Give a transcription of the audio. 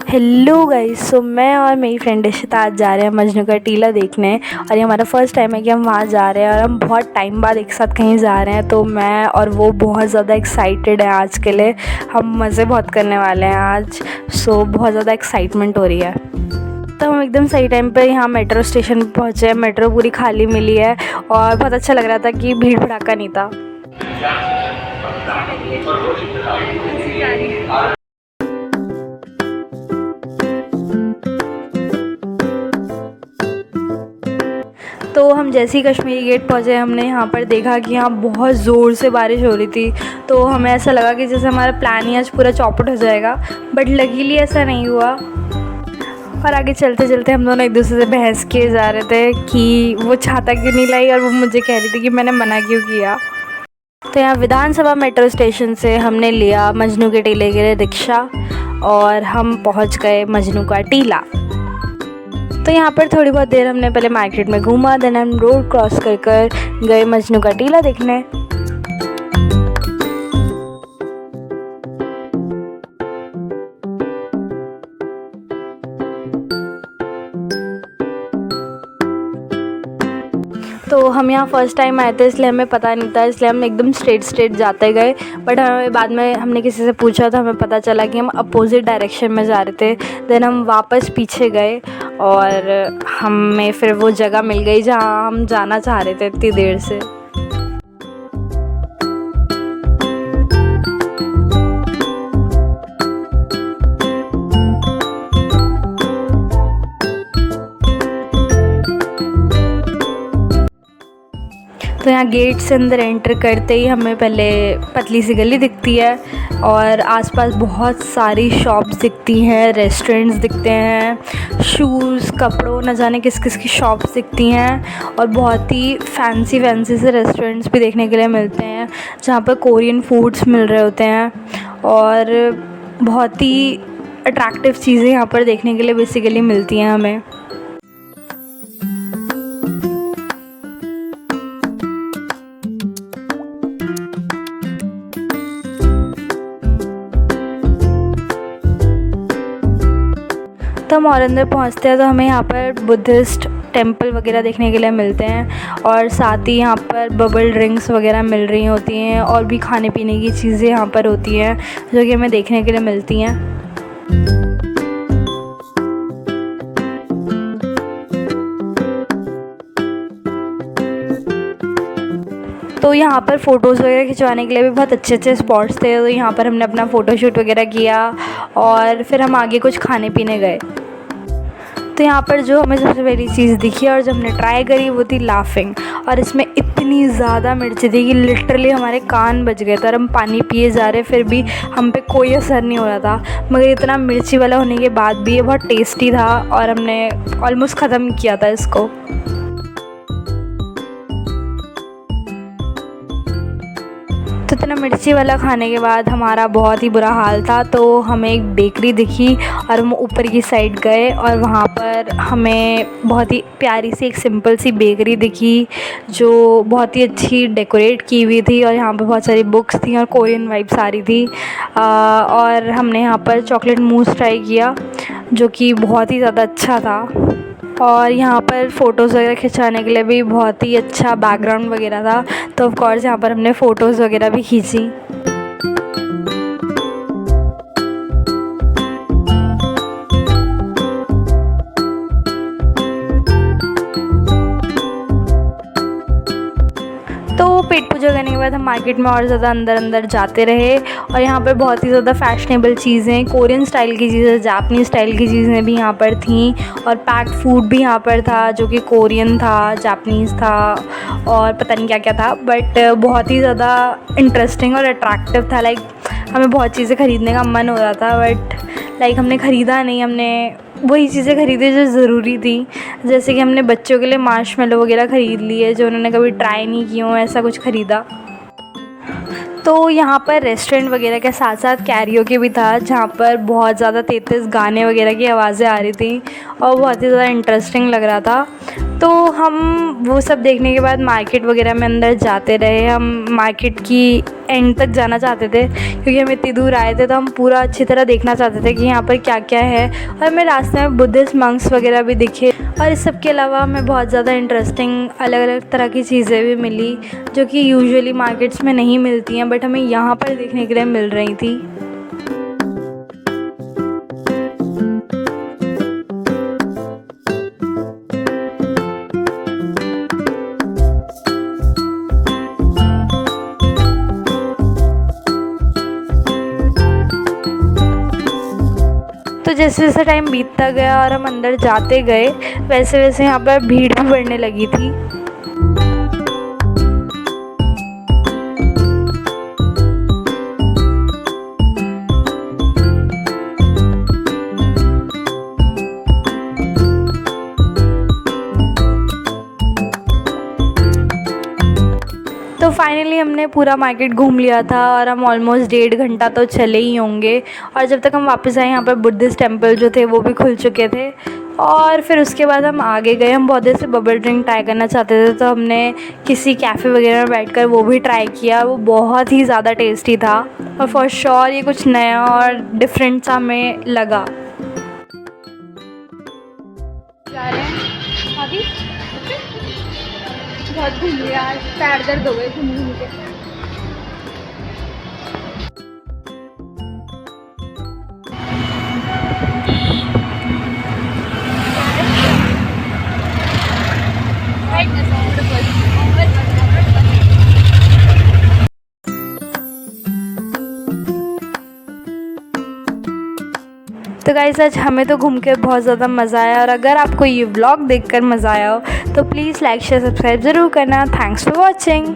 Hello guys. सो मैं और मेरी फ्रेंड इशिता आज जा रहे हैं मजनू का टीला देखने। और ये हमारा फर्स्ट टाइम है कि हम वहाँ जा रहे हैं और हम बहुत टाइम बाद एक साथ कहीं जा रहे हैं। तो मैं और वो बहुत ज़्यादा एक्साइटेड है आज के लिए। हम मज़े बहुत करने वाले हैं आज। सो बहुत ज़्यादा एक्साइटमेंट हो रही है। तो हम एकदम सही टाइम पे यहाँ मेट्रो स्टेशन पर पहुँचे। मेट्रो पूरी खाली मिली है और बहुत अच्छा लग रहा था कि भीड़ भड़ाका नहीं था। तो हम जैसे ही कश्मीरी गेट पहुँचे हमने यहाँ पर देखा कि यहाँ बहुत ज़ोर से बारिश हो रही थी। तो हमें ऐसा लगा कि जैसे हमारा प्लान ही आज पूरा चौपट हो जाएगा, बट लकीली ऐसा नहीं हुआ। और आगे चलते चलते हम दोनों एक दूसरे से बहस किए जा रहे थे कि वो छाता क्यों नहीं लाई और वो मुझे कह रही थी कि मैंने मना क्यों किया। तो यहाँ विधानसभा मेट्रो स्टेशन से हमने लिया मजनू के टीले के लिए रिक्शा और हम पहुँच गए मजनू का टीला। तो यहाँ पर थोड़ी बहुत देर हमने पहले मार्केट में घूमा, देन हम रोड क्रॉस कर कर गए मजनू का टीला देखने। तो हम यहाँ फ़र्स्ट टाइम आए थे इसलिए हमें पता नहीं था, इसलिए हम एकदम स्ट्रेट जाते गए। बट हमें बाद में हमने किसी से पूछा तो हमें पता चला कि हम अपोज़िट डायरेक्शन में जा रहे थे। देन हम वापस पीछे गए और हमें फिर वो जगह मिल गई जहाँ हम जाना चाह रहे थे इतनी देर से। तो यहाँ गेट से अंदर एंटर करते ही हमें पहले पतली सी गली दिखती है और आसपास बहुत सारी शॉप्स दिखती हैं, रेस्टोरेंट्स दिखते हैं, शूज़, कपड़ों, न जाने किस किस की शॉप्स दिखती हैं। और बहुत ही फैंसी से रेस्टोरेंट्स भी देखने के लिए मिलते हैं जहाँ पर कोरियन फूड्स मिल रहे होते हैं। और बहुत ही अट्रैक्टिव चीज़ें यहाँ पर देखने के लिए बेसिकली मिलती हैं हमें। तो हम और अंदर पहुँचते हैं तो हमें यहाँ पर बुद्धिस्ट टेंपल वगैरह देखने के लिए मिलते हैं और साथ ही यहाँ पर बबल ड्रिंक्स वगैरह मिल रही होती हैं और भी खाने पीने की चीज़ें यहाँ पर होती हैं जो कि हमें देखने के लिए मिलती हैं। तो यहाँ पर फ़ोटोज़ वगैरह खिंचवाने के लिए भी बहुत अच्छे स्पॉट्स थे। तो यहाँ पर हमने अपना फ़ोटोशूट वगैरह किया और फिर हम आगे कुछ खाने पीने गए। तो यहाँ पर जो हमें सबसे पहली चीज़ दिखी और जो हमने ट्राई करी वो थी लाफिंग। और इसमें इतनी ज़्यादा मिर्ची थी कि लिटरली हमारे कान बज गए थे और हम पानी पिए जा रहे फिर भी हम पे कोई असर नहीं हो रहा था। मगर इतना मिर्ची वाला होने के बाद भी ये बहुत टेस्टी था और हमने ऑलमोस्ट ख़त्म किया था इसको। तो इतना मिर्ची वाला खाने के बाद हमारा बहुत ही बुरा हाल था। तो हमें एक बेकरी दिखी और हम ऊपर की साइड गए और वहाँ पर हमें बहुत ही प्यारी सी एक सिंपल सी बेकरी दिखी जो बहुत ही अच्छी डेकोरेट की हुई थी और यहाँ पर बहुत सारी बुक्स थी और कोरियन वाइब्स आ रही थी। और हमने यहाँ पर चॉकलेट मूस ट्राई किया जो कि बहुत ही ज़्यादा अच्छा था। और यहाँ पर फ़ोटोज़ वगैरह खिंचाने के लिए भी बहुत ही अच्छा बैकग्राउंड वगैरह था। तो ऑफ कोर्स यहाँ पर हमने फ़ोटोज़ वगैरह भी खींची। तो पेट पूजा करने के बाद हम मार्केट में और ज़्यादा अंदर जाते रहे और यहाँ पर बहुत ही ज़्यादा फैशनेबल चीज़ें, कोरियन स्टाइल की चीज़ें, जापानीज़ स्टाइल की चीज़ें भी यहाँ पर थीं। और पैक्ड फूड भी यहाँ पर था जो कि कोरियन था, जापानीज़ था और पता नहीं क्या क्या था, बट बहुत ही ज़्यादा इंटरेस्टिंग और अट्रैक्टिव था। लाइक हमें बहुत चीज़ें ख़रीदने का मन हो रहा था बट हमने ख़रीदा नहीं। हमने वही चीज़ें ख़रीदी जो ज़रूरी थी, जैसे कि हमने बच्चों के लिए मार्शमेलो वगैरह ख़रीद लिए जो उन्होंने कभी ट्राई नहीं की हो, ऐसा कुछ ख़रीदा। तो तो यहाँ पर रेस्टोरेंट वगैरह के साथ साथ कैरियोके भी था, जहाँ पर बहुत ज़्यादा तेज़ गाने वगैरह की आवाज़ें आ रही थी और बहुत ही ज़्यादा इंटरेस्टिंग लग रहा था। तो हम वो सब देखने के बाद मार्केट वगैरह में अंदर जाते रहे। हम मार्केट की एंड तक जाना चाहते थे क्योंकि हम इतनी दूर आए थे, तो हम पूरा अच्छी तरह देखना चाहते थे कि यहाँ पर क्या क्या है। और हमें रास्ते में बुद्धिस्ट मंक्स वगैरह भी दिखे, और इस सब के अलावा हमें बहुत ज़्यादा इंटरेस्टिंग अलग अलग तरह की चीज़ें भी मिली जो कि यूजुअली मार्केट्स में नहीं मिलती हैं, बट हमें यहाँ पर देखने के लिए मिल रही थी। तो जैसे जैसे टाइम बीतता गया और हम अंदर जाते गए, वैसे वैसे यहाँ पर भीड़ भी बढ़ने लगी थी। तो फाइनली हमने पूरा मार्केट घूम लिया था और हम ऑलमोस्ट 1.5 घंटा तो चले ही होंगे। और जब तक हम वापस आए, यहाँ पर बुद्धिस्ट टेम्पल जो थे वो भी खुल चुके थे। और फिर उसके बाद हम आगे गए। हम बहुत देर से बबल ड्रिंक ट्राई करना चाहते थे, तो हमने किसी कैफ़े वगैरह में बैठकर वो भी ट्राई किया। वो बहुत ही ज़्यादा टेस्टी था और फॉर श्योर ये कुछ नया और डिफरेंट सा हमें लगा। जा रहे हैं अभी, बहुत घूम लिया, आज पैर दर्द हो गए घूम घूम के। तो गाइस, आज हमें तो घूम के बहुत ज़्यादा मज़ा आया, और अगर आपको ये व्लॉग देखकर मज़ा आया हो तो प्लीज़ लाइक शेयर सब्सक्राइब ज़रूर करना। Thanks for watching.